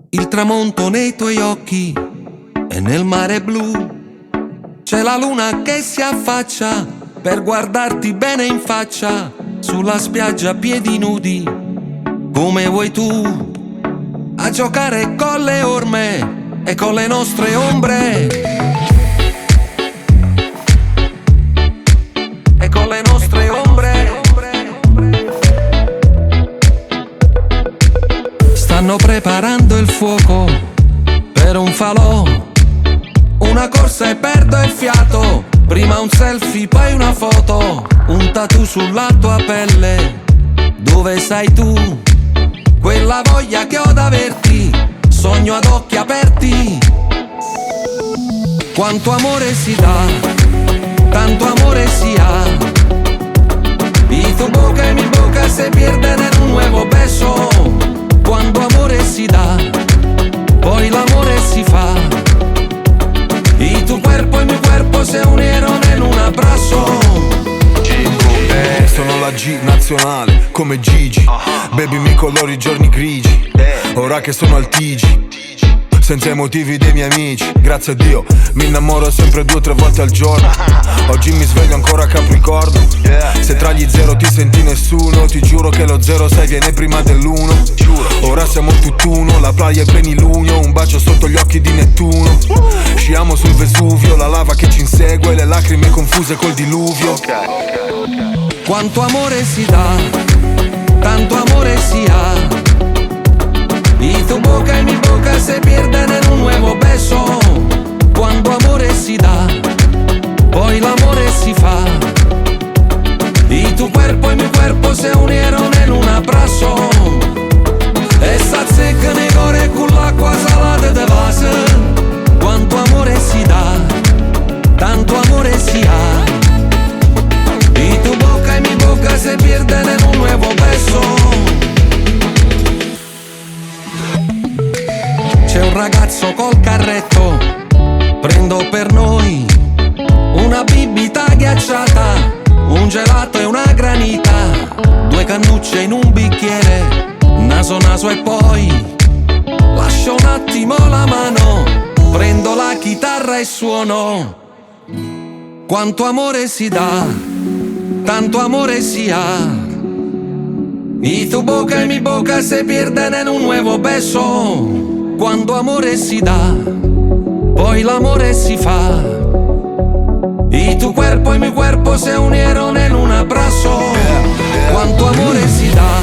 Il tramonto nei tuoi occhi e nel mare blu c'è la luna che si affaccia per guardarti bene in faccia sulla spiaggia a piedi nudi, come vuoi tu, a giocare con le orme e con le nostre ombre e con le nostre ombre. Stanno preparando il fuoco per un falò, una corsa e perdo il fiato, prima un selfie poi una foto, un tattoo sulla tua pelle. Dove sei tu? Quella voglia che ho d'averti, sogno ad occhi aperti. Quanto amore si dà, tanto amore si ha. Y tu boca y mi boca se pierden en un nuevo beso. Quando amore si dà, poi l'amore si fa. Y tu cuerpo y mi cuerpo se unieron en un abrazo. Sono la G nazionale, come Gigi. Baby mi colori i giorni grigi. Ora che sono al TG, senza i motivi dei miei amici. Grazie a Dio, mi innamoro sempre 2 o 3 volte al giorno. Oggi mi sveglio ancora a Capricorno. Se tra gli 0 ti senti nessuno, ti giuro che lo 06 viene prima dell'1. Ora siamo tutt'uno, la playa è plenilunio, un bacio sotto gli occhi di Nettuno. Sciamo sul Vesuvio, la lava che ci insegue, le lacrime confuse col diluvio. Quanto amore si dà, tanto amore si ha. Y tu boca y mi boca se pierden en un nuevo beso. Quando amore si dà, poi l'amore si fa. Y tu cuerpo y mi cuerpo se unieron en un abrazo. E sta zecca nei core con l'acqua salata de base. Quanto amore si dà, tanto amore si ha. Y tu boca y mi boca se pierden en un nuevo beso. C'è un ragazzo col carretto, prendo per noi una bibita ghiacciata, un gelato e una granita, 2 cannucce in un bicchiere, naso naso e poi lascio un attimo la mano, prendo la chitarra e suono. Quanto amore si dà, tanto amore si ha. Y tu boca y mi boca se pierden en un nuevo beso. Quando amore si dà, poi l'amore si fa. Y tu cuerpo y mi cuerpo se unieron en un abrazo. Quanto amore si dà,